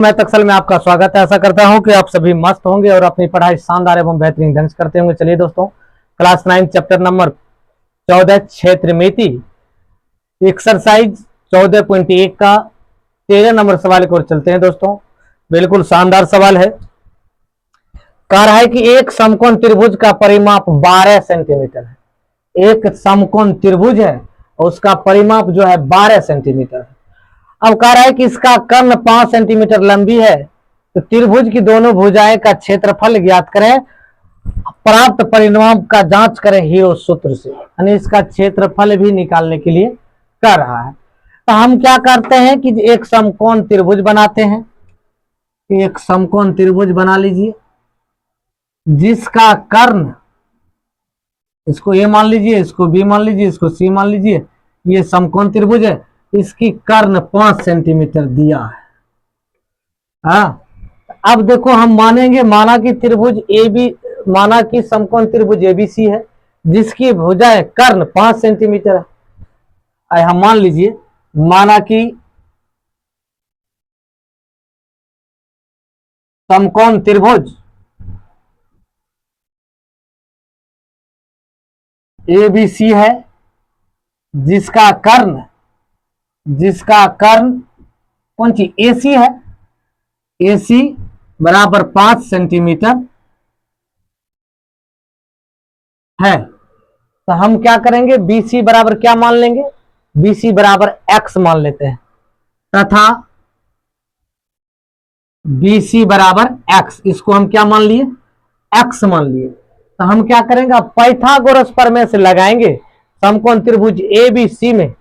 मैं तक्सल में आपका स्वागत है। आशा करता हूं कि आप सभी मस्त होंगे और अपनी पढ़ाई शानदार एवं बेहतरीन ढंग से करते होंगे। चलिए दोस्तों, क्लास 9 चैप्टर नंबर 14 क्षेत्र मिति एक्सरसाइज 14.1 का 13 नंबर सवाल की ओर चलते हैं। दोस्तों, बिल्कुल शानदार सवाल है। कह रहा है कि एक समकोण त्रिभुज का परिमाप 12 सेंटीमीटर है। एक समकोण त्रिभुज है और उसका परिमाप जो है 12 सेंटीमीटर है। अब कह रहा है कि इसका कर्ण 5 सेंटीमीटर लंबी है, तो त्रिभुज की दोनों भुजाएं का क्षेत्रफल ज्ञात करें, प्राप्त परिणाम का जांच करें हीरो सूत्र से। यानी इसका क्षेत्रफल भी निकालने के लिए कर रहा है। तो हम क्या करते हैं कि एक समकोण त्रिभुज बनाते हैं। एक समकोण त्रिभुज बना लीजिए जिसका कर्ण, इसको ए मान लीजिए, इसको बी मान लीजिए, इसको सी मान लीजिए। ये समकोण त्रिभुज है, इसकी कर्ण 5 सेंटीमीटर दिया है। हाँ, अब देखो हम मानेंगे, माना कि त्रिभुज ए बी, माना कि समकोण त्रिभुज एबीसी है जिसकी भुजाएं कर्ण 5 सेंटीमीटर है। आए हम मान लीजिए, माना कि समकोण त्रिभुज एबीसी है जिसका कर्ण कौन सी एसी है, एसी बराबर 5 सेंटीमीटर है। तो हम क्या करेंगे, बीसी बराबर क्या मान लेंगे, बीसी बराबर एक्स मान लेते हैं तथा बीसी बराबर एक्स, इसको हम क्या मान लिए, एक्स मान लिए। तो हम क्या करेंगे, अब पाइथागोरस प्रमेय से लगाएंगे समकोण त्रिभुज एबीसी में।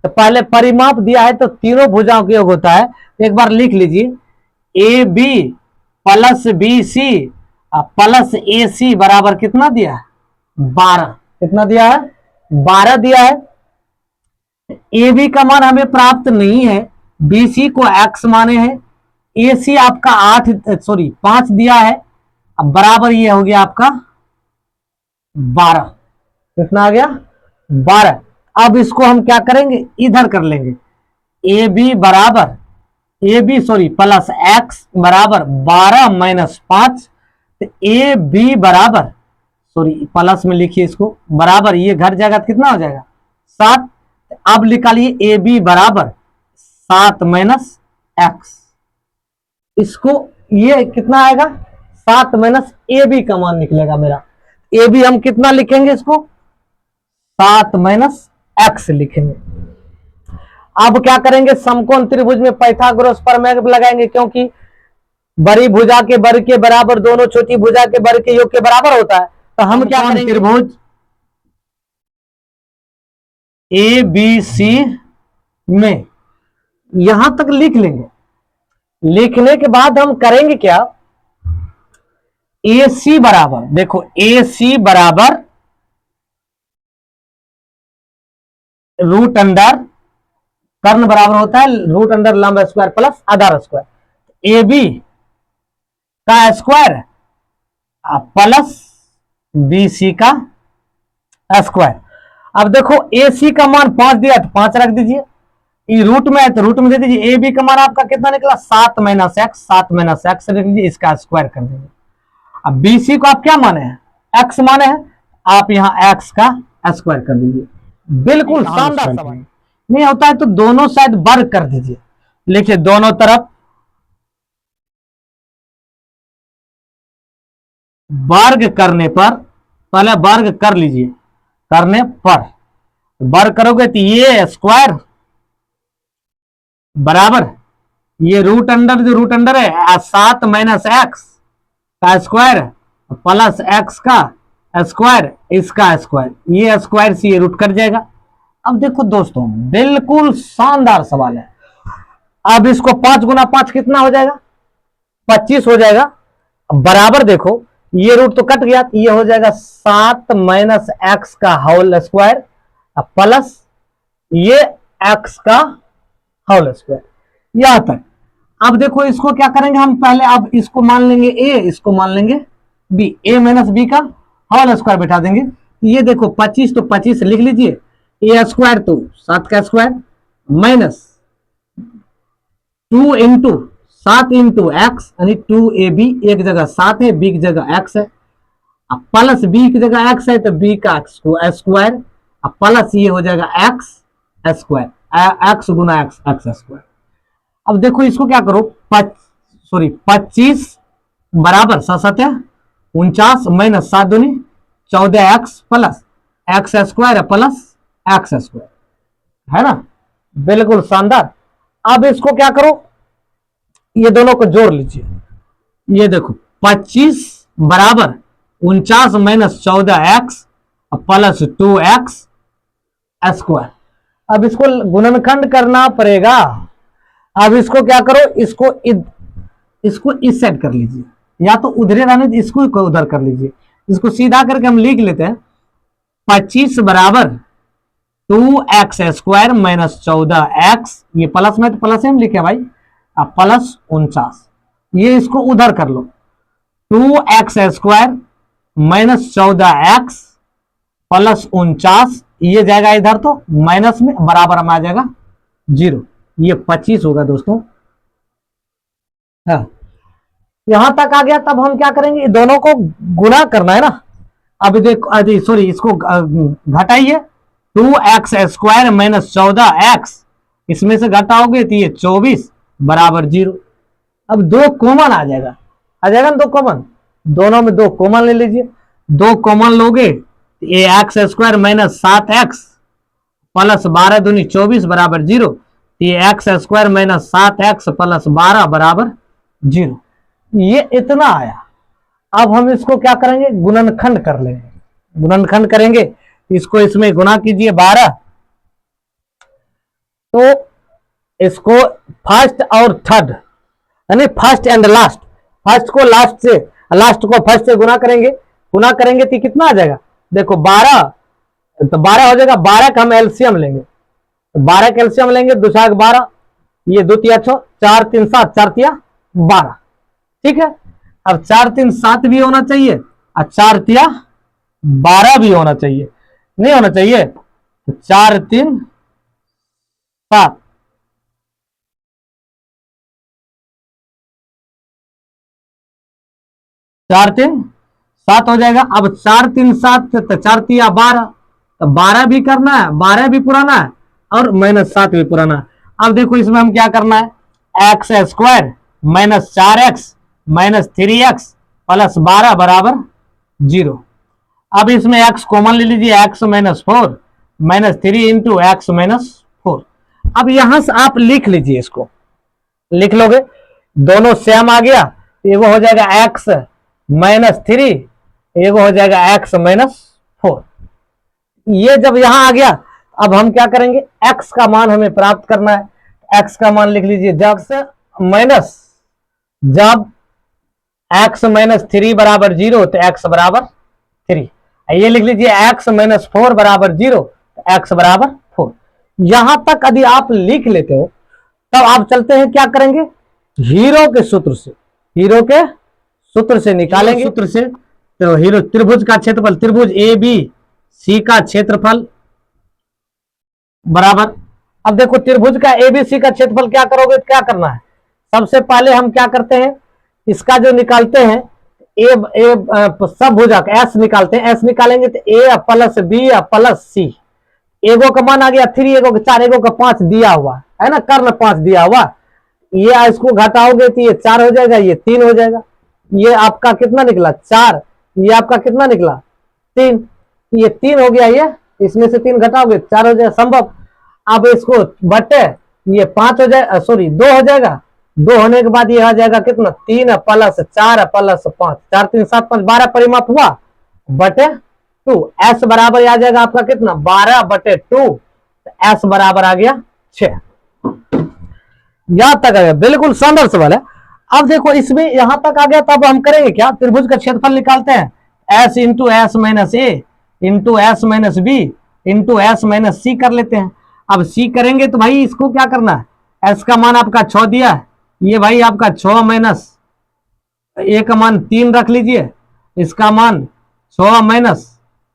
तो पहले परिमाप दिया है तो तीनों भुजाओं का योग होता है। एक बार लिख लीजिए, A B plus B C plus A C बराबर कितना दिया है, 12। कितना दिया है, 12 दिया है। ए बी का मान हमें प्राप्त नहीं है, बी सी को एक्स माने हैं, ए सी आपका 5 दिया है। अब बराबर ये हो गया आपका 12। कितना आ गया, 12। अब इसको हम क्या करेंगे, इधर कर लेंगे, ए बी बराबर प्लस एक्स बराबर 12 माइनस 5। तो ए बी बराबर प्लस में लिखिए इसको, बराबर ये घर जाएगा तो कितना हो जाएगा, 7। अब निकालिए ए बी बराबर 7 माइनस एक्स, इसको ये कितना आएगा, 7 माइनस ए बी का मान निकलेगा मेरा। ए बी हम कितना लिखेंगे, इसको 7 माइनस एक्स लिखेंगे। अब क्या करेंगे, समकोण त्रिभुज में पाइथागोरस प्रमेय लगाएंगे, क्योंकि बड़ी भुजा के वर्ग के बराबर दोनों छोटी भुजा के वर्ग के योग के बराबर होता है। तो हम क्या करेंगे, त्रिभुज ए बी सी में यहां तक लिख लेंगे। लिखने के बाद हम करेंगे क्या, ए सी बराबर, देखो ए सी बराबर रूट अंडर, कर्ण बराबर होता है रूट अंडर लंब स्क्वायर प्लस आधार स्क्वायर, ए बी का स्क्वायर प्लस बी सी का स्क्वायर। अब देखो ए सी का मान 5 दिया तो 5 रख दीजिए, ये रूट में है तो रूट में दे दीजिए। ए बी का मान आपका कितना निकला, 7 माइनस एक्स, 7 माइनस एक्स रख दीजिए, इसका स्क्वायर कर दीजिए। अब बी सी को आप क्या माने हैं, एक्स माने हैं, आप यहां एक्स का स्क्वायर कर दीजिए। बिल्कुल शानदार सवाल। नहीं होता है तो दोनों साइड वर्ग कर दीजिए। लिखिए, दोनों तरफ वर्ग करने पर, पहले वर्ग कर लीजिए, करने पर वर्ग करोगे तो ये स्क्वायर बराबर ये रूट अंडर, जो रूट अंडर है 7 माइनस एक्स का स्क्वायर प्लस एक्स का स्क्वायर, इसका स्क्वायर, ये स्क्वायर से ये रूट कट जाएगा। अब देखो दोस्तों, बिल्कुल शानदार सवाल है। अब इसको 5 गुना 5 कितना हो जाएगा, 25 हो जाएगा। बराबर देखो, ये रूट तो कट गया, ये हो जाएगा 7 माइनस एक्स का होल स्क्वायर प्लस ये एक्स का होल स्क्वायर, यहां तक। अब देखो इसको क्या करेंगे हम, पहले अब इसको मान लेंगे ए, इसको मान लेंगे बी, ए माइनस बी का होल स्क्वायर बैठा देंगे। ये देखो 25 तो 25 लिख लीजिए, ए स्क्वायर तो 7 का square minus 2 into 7 into x यानी 2ab, एक जगह 7 है, बी की जगह x है, अब प्लस बी की जगह x है तो b का स्क्वायर, अब प्लस ये हो जाएगा x स्क्वायर, x गुना x स्क्वायर। अब देखो इसको क्या करो, 25 बराबर 49 माइनस 7 दूनी 14x plus x square plus x square, है ना, बिल्कुल शानदार। अब इसको क्या करो, ये दोनों को जोड़ लीजिए, ये देखो 25 बराबर 49 minus 14x plus 2x square. अब इसको गुणनखंड करना पड़ेगा। अब इसको क्या करो, इसको इस साइड कर लीजिए, या तो उधरे रहने दीजिए, इसको उधर कर लीजिए, इसको सीधा करके हम लिख लेते हैं 25 बराबर 2x स्क्वायर माइनस 14x, ये प्लस में तो प्लस हम लिखे भाई, अब प्लस 49, ये इसको उधर कर लो 2x square minus 14x plus 49, ये जाएगा इधर तो माइनस में, बराबर में आ जाएगा 0, ये 25 होगा दोस्तों। हाँ, यहां तक आ गया। तब हम क्या करेंगे, दोनों को गुना करना है ना। अब देखो सॉरी, इसको घटाइए, 2x स्क्वायर माइनस 14x, इसमें से घटाओगे तो ये 24 बराबर 0। अब 2 कॉमन आ जाएगा ना, 2 कॉमन, दोनों में 2 कॉमन ले लीजिए, 2 कॉमन लोगे तो ये x square minus 7x plus 12 दूनी 24 बराबर 0, ये x square minus 7x plus 12 बराबर 0, ये इतना आया। अब हम इसको क्या करेंगे, गुणनखंड कर लेंगे। गुणनखंड करेंगे, इसको इसमें गुना कीजिए 12, तो इसको फर्स्ट और थर्ड यानी फर्स्ट एंड लास्ट, फर्स्ट को लास्ट से, लास्ट को फर्स्ट से गुना करेंगे तो कितना आ जाएगा, देखो 12, तो 12 हो जाएगा। 12 का हम एलसीएम लेंगे, 12 का एलसीएम लेंगे, दूसरा 12, ये 2 तिया 6, 4 3 7, 4 तिया 12, ठीक है। अब 4 3 7 भी होना चाहिए और 4 तिया 12 भी होना चाहिए, नहीं होना चाहिए, तो 4 3 7, 4 3 7 हो जाएगा। अब 4 3 7 तो 4 तिया 12, तो 12 भी करना है, 12 भी पुराना है और माइनस 7 भी पुराना है। अब देखो इसमें हम क्या करना है, x square minus 4x minus 3x plus 12 बराबर 0। अब इसमें x कॉमन ले लीजिए, x minus 4 minus 3 into x minus 4। अब यहां से आप लिख लीजिए, इसको लिख लोगे, दोनों सेम आ गया, एगो हो जाएगा x माइनस 3, एगो हो जाएगा x माइनस 4। ये जब यहां आ गया, अब हम क्या करेंगे, x का मान हमें प्राप्त करना है। x का मान लिख लीजिए, जब से माइनस, जब x माइनस 3 बराबर 0 तो x बराबर 3, ये लिख लीजिए x माइनस 4 बराबर 0 तो x बराबर 4। यहां तक यदि आप लिख लेते हो, तब आप चलते हैं क्या करेंगे, हीरो के सूत्र से निकालेंगे, सूत्र से। तो हीरो त्रिभुज का क्षेत्रफल, त्रिभुज ए बी सी का क्षेत्रफल बराबर, अब देखो त्रिभुज का एबीसी का क्षेत्रफल क्या करोगे, क्या करना है, सबसे पहले हम क्या करते हैं, इसका जो निकालते हैं सब भुजा का एस निकालते हैं, एस निकालेंगे तो ए प्लस बी प्लस सी, एगो का मान आ गया 3, एगो का 4, एगो का 5 दिया हुआ है ना, कर्ण 5 दिया हुआ, ये इसको घटाओगे तो ये 4 हो जाएगा, ये 3 हो जाएगा, ये आपका कितना निकला 4, ये आपका कितना निकला 3, ये 3 हो गया, ये इसमें से 3 घटाओगे 4 हो जाएगा, संभव। अब इसको बटे, ये 5 हो जाएगा, सॉरी 2 हो जाएगा, 2 होने के बाद ये आ जाएगा कितना 3 प्लस 4 प्लस 5, 4 3 7 5 12 परिमाप हुआ बटे 2, एस बराबर आ जाएगा आपका कितना 12 बटे 2, एस बराबर आ गया 6। यहां तक आ गया, बिल्कुल शानदार सवाल है। अब देखो इसमें यहां तक आ गया, तब हम करेंगे क्या, त्रिभुज का क्षेत्रफल निकालते हैं, S into S minus A into S minus B into S minus C कर लेते हैं। अब सी करेंगे तो भाई इसको क्या करना है, एस का मान आपका 6 दिया है, ये भाई आपका 6 माइनस ए का मान 3 रख लीजिए, इसका मान 6 माइनस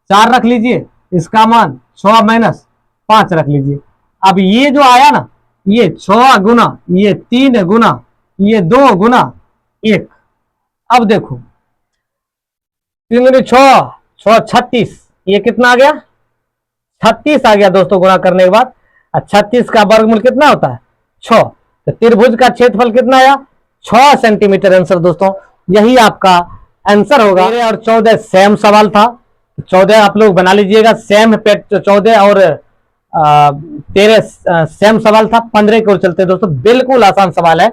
4 रख लीजिए, इसका मान 6 माइनस 5 रख लीजिए। अब ये जो आया ना, ये 6 गुना ये 3 गुना ये 2 गुना 1। अब देखो 3 दूनी 6, 6 36, ये कितना आ गया 36 आ गया दोस्तों गुणा करने के बाद। 36 का वर्गमूल कितना होता है 6। तो त्रिभुज का क्षेत्रफल कितना आया 6 सेंटीमीटर आंसर दोस्तों, यही आपका आंसर होगा। 13 और 14 सेम सवाल था, 14 आप लोग बना लीजिएगा सेम पे, 14 और 13 सेम सवाल था। 15 की ओर चलते दोस्तों, बिल्कुल आसान सवाल है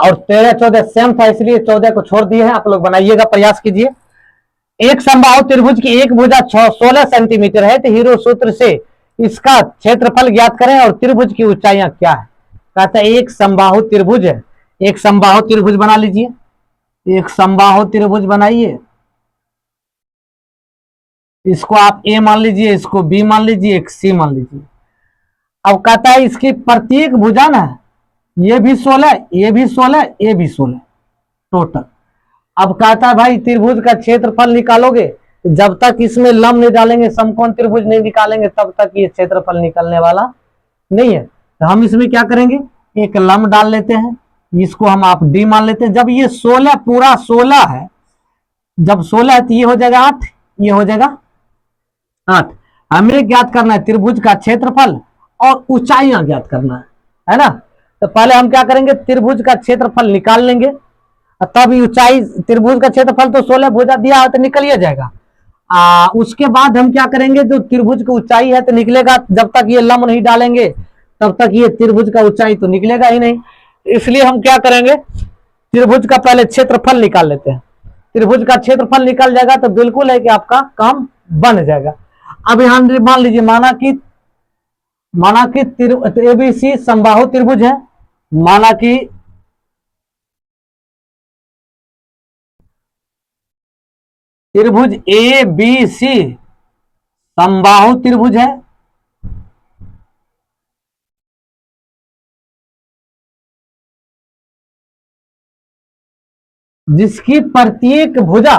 और 13 14 सेम था, इसलिए 14 को छोड़ दिए हैं। आप लोग बनाइएगा, प्रयास कीजिए। एक समबाहु त्रिभुज की एक भुजा 16 सेंटीमीटर है, तो हीरो सूत्र से इसका क्षेत्रफल ज्ञात करें और त्रिभुज की ऊंचाइयां क्या है। कहता है एक समबाहु त्रिभुज है, एक समबाहु त्रिभुज बना लीजिए, एक समबाहु त्रिभुज बनाइए। इसको आप ए मान लीजिए, इसको बी मान लीजिए, एक सी मान लीजिए। अब कहता है इसकी प्रत्येक भुजा ना, ये भी 16, ये भी 16, ये भी 16 टोटल। अब कहता है भाई त्रिभुज का क्षेत्रफल निकालोगे, जब तक इसमें लंब नहीं डालेंगे, समकोण त्रिभुज नहीं निकालेंगे, तब तक ये क्षेत्रफल निकलने वाला नहीं है। तो हम इसमें क्या करेंगे, एक लंब डाल लेते हैं, इसको हम आप डी मान लेते हैं। जब ये 16 पूरा 16 है, जब 16 है तो ये हो जाएगा 8, ये हो जाएगा 8। हमें ज्ञात करना है त्रिभुज का क्षेत्रफल और ऊंचाइयां ज्ञात करना है ना। तो पहले हम क्या करेंगे, त्रिभुज का क्षेत्रफल निकाल लेंगे, तब ऊंचाई, त्रिभुज का क्षेत्रफल तो 16 भुजा दिया है तो निकल ही जाएगा। उसके बाद हम क्या करेंगे, जो त्रिभुज की ऊंचाई है तो निकलेगा, जब तक ये लंब नहीं डालेंगे तब तक ये त्रिभुज का ऊंचाई तो निकलेगा ही नहीं। इसलिए हम क्या करेंगे, त्रिभुज का पहले क्षेत्रफल निकाल लेते हैं। त्रिभुज का क्षेत्रफल निकल जाएगा तो बिल्कुल है कि आपका काम बन जाएगा। अब यहां मान लीजिए, माना कि एबीसी समबाहु त्रिभुज है, माना कि त्रिभुज ए बी सी समबाहु त्रिभुज है। जिसकी प्रत्येक भुजा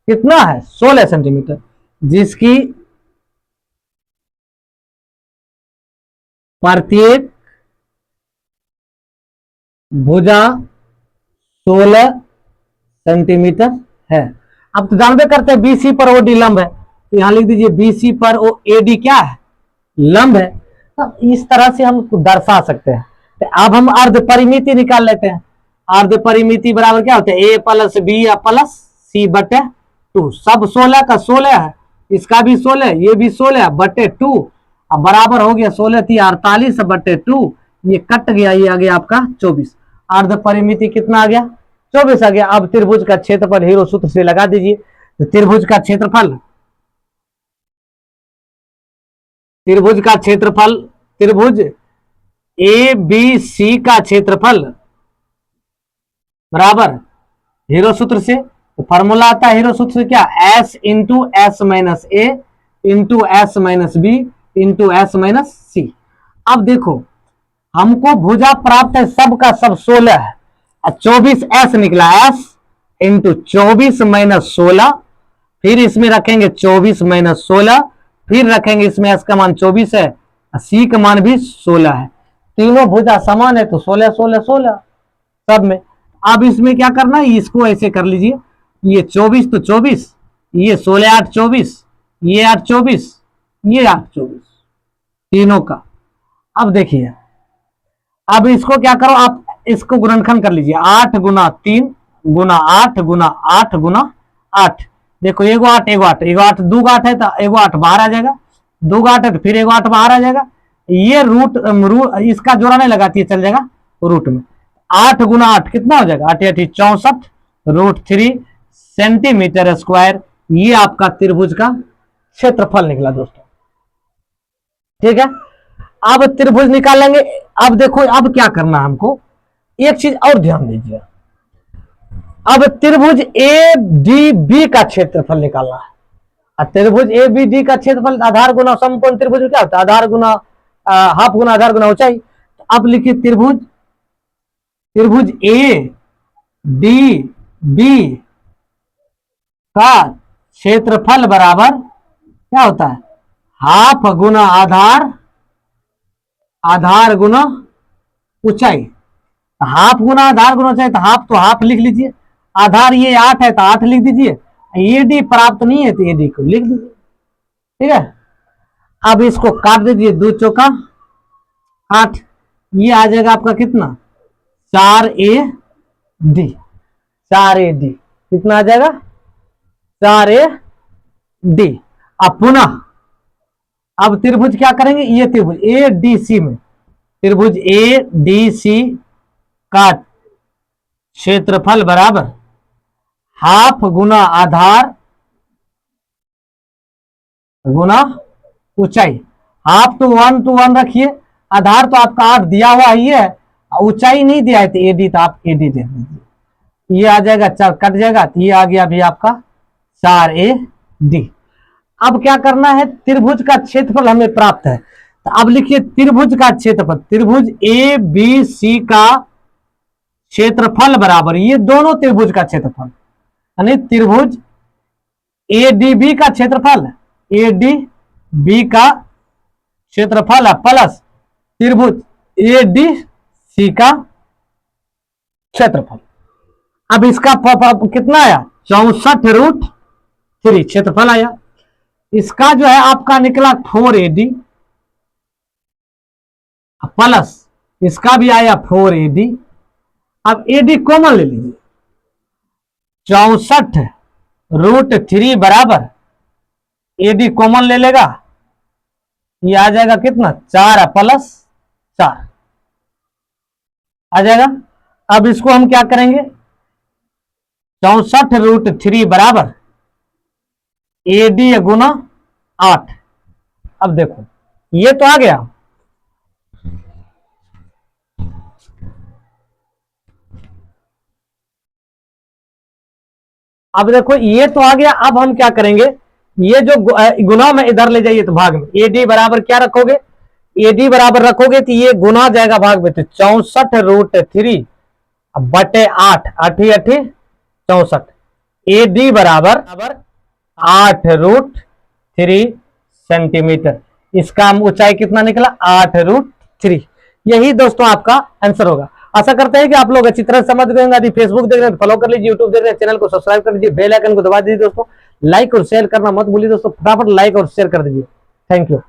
कितना है 16 सेंटीमीटर, जिसकी प्रत्येक भुजा 16 सेंटीमीटर है। अब तो जानबे करते हैं बीसी पर ओडी लंब है, तो यहां लिख दीजिए बीसी पर ओ एडी क्या है लंब है। अब इस तरह से हम दर्शा सकते हैं। तो अब हम अर्ध परिमिति निकाल लेते हैं। अर्ध परिमिति बराबर क्या होता है, ए प्लस बी या प्लस सी बटे 2। सब 16 का 16 है, इसका भी 16, ये भी 16 बटे 2। अब बराबर हो गया 16 थी 48 बटे 2, ये कट गया, ये आ गया आपका 24। अर्ध परिमिति कितना आ गया 24 आ गया। अब त्रिभुज का क्षेत्रफल हीरो सूत्र से लगा दीजिए। तो त्रिभुज का क्षेत्रफल, त्रिभुज ए बी सी का क्षेत्रफल बराबर हीरो सूत्र से, तो फॉर्मूला आता है हीरो सूत्र से क्या, S into S minus A into S minus B into S minus C. अब देखो हमको भुजा प्राप्त है, सबका सब 16 है, 24 एस निकला, एस इंटू 24 माइनस 16, फिर इसमें रखेंगे 24 माइनस 16, फिर रखेंगे इसमें एस का मान 24 है, सी का मान भी 16 है। तीनों भुजा समान है तो 16 16 16 सब में। अब इसमें क्या करना है, इसको ऐसे कर लीजिए, ये 24 तो 24, ये 16 8 24, ये 8 24, ये 8 24 तीनों का। अब देखिए, अब इसको क्या करो, आप इसको गुणनखंड कर लीजिए, 8 गुना 3 गुना 8 गुना 8 गुना 8। देखो एगो 8 एगो 8 एगो 8 दो 8 है तो एगो 8 बाहर आ जाएगा, दो 8 है तो फिर एगो 8 बाहर आ जाएगा। ये रूट इसका जोड़ा नहीं लगाती है, चल जाएगा रूट में। 8 गुना 8 कितना हो जाएगा, 8 8 64 √3 सेंटीमीटर स्क्वायर। ये आपका त्रिभुज का क्षेत्रफल निकला दोस्तों, ठीक है। अब त्रिभुज निकालेंगे। अब देखो अब क्या करना है हमको, एक चीज और ध्यान दीजिए। अब त्रिभुज ए डी बी का क्षेत्रफल निकालना है। त्रिभुज ए बी डी का क्षेत्रफल आधार गुना समकोण त्रिभुज में क्या होता है, आधार गुना हाफ गुना आधार गुना ऊंचाई। अब लिखिए त्रिभुज ए डी बी का क्षेत्रफल बराबर क्या होता है, हाफ गुना आधार, आधार गुना ऊंचाई। हाफ गुना आधार गुना ऊंचाई, तो हाफ लिख लीजिए। आधार ये 8 है तो 8 लिख दीजिए। एडी प्राप्त नहीं है तो एडी को लिख दीजिए। ठीक है, अब इसको काट दीजिए, 2 चौका 8, ये आ जाएगा आपका कितना 4AD। 4AD कितना आ जाएगा 4AD। अब पुनः अब त्रिभुज क्या करेंगे, ये त्रिभुज ADC में, त्रिभुज ADC का क्षेत्रफल बराबर हाफ गुना आधार गुना ऊंचाई। हाफ तो 1 to 1 रखिए, आधार तो आपका 8 दिया हुआ ही है, ऊंचाई नहीं दिया है तो एडी, तो आप एडी दे दीजिए। ये आ जाएगा 4 कट जाएगा, तो ये आ गया अभी आपका 4AD। अब क्या करना है, त्रिभुज का क्षेत्रफल हमें प्राप्त है, तो अब लिखिए त्रिभुज का क्षेत्रफल, त्रिभुज ABC का क्षेत्रफल बराबर, ये दोनों त्रिभुज का क्षेत्रफल, यानी त्रिभुज ADB का क्षेत्रफल, ADB का क्षेत्रफल है प्लस त्रिभुज ADC का क्षेत्रफल। अब इसका कितना आया 64√3 क्षेत्रफल आया। इसका जो है आपका निकला 4AD प्लस इसका भी आया 4AD। अब AD कॉमन ले लीजिए, 64√3 बराबर AD कॉमन ले लेगा, ये आ जाएगा कितना 4 प्लस 4 आ जाएगा। अब इसको हम क्या करेंगे, 64√3 बराबर AD गुना 8। अब देखो ये तो आ गया, अब देखो ये तो आ गया। अब हम क्या करेंगे, ये जो गुना में इधर ले जाइए तो भाग में, AD बराबर क्या रखोगे, AD बराबर रखोगे तो ये गुना जाएगा भाग में, तो 64√3 बटे 8, 8 64, AD बराबर 8√3 सेंटीमीटर। इसका ऊंचाई कितना निकला 8√3। यही दोस्तों आपका आंसर होगा। आशा करते हैं कि आप लोग अच्छी तरह समझ गए होंगे। यदि फेसबुक देख रहे हैं तो फॉलो कर लीजिए, यूट्यूब देख रहे हैं चैनल को सब्सक्राइब कर लीजिए, बेल आइकन को दबा दीजिए दोस्तों, लाइक और शेयर करना मत भूलिए दोस्तों, फटाफट लाइक और शेयर कर दीजिए। Thank you.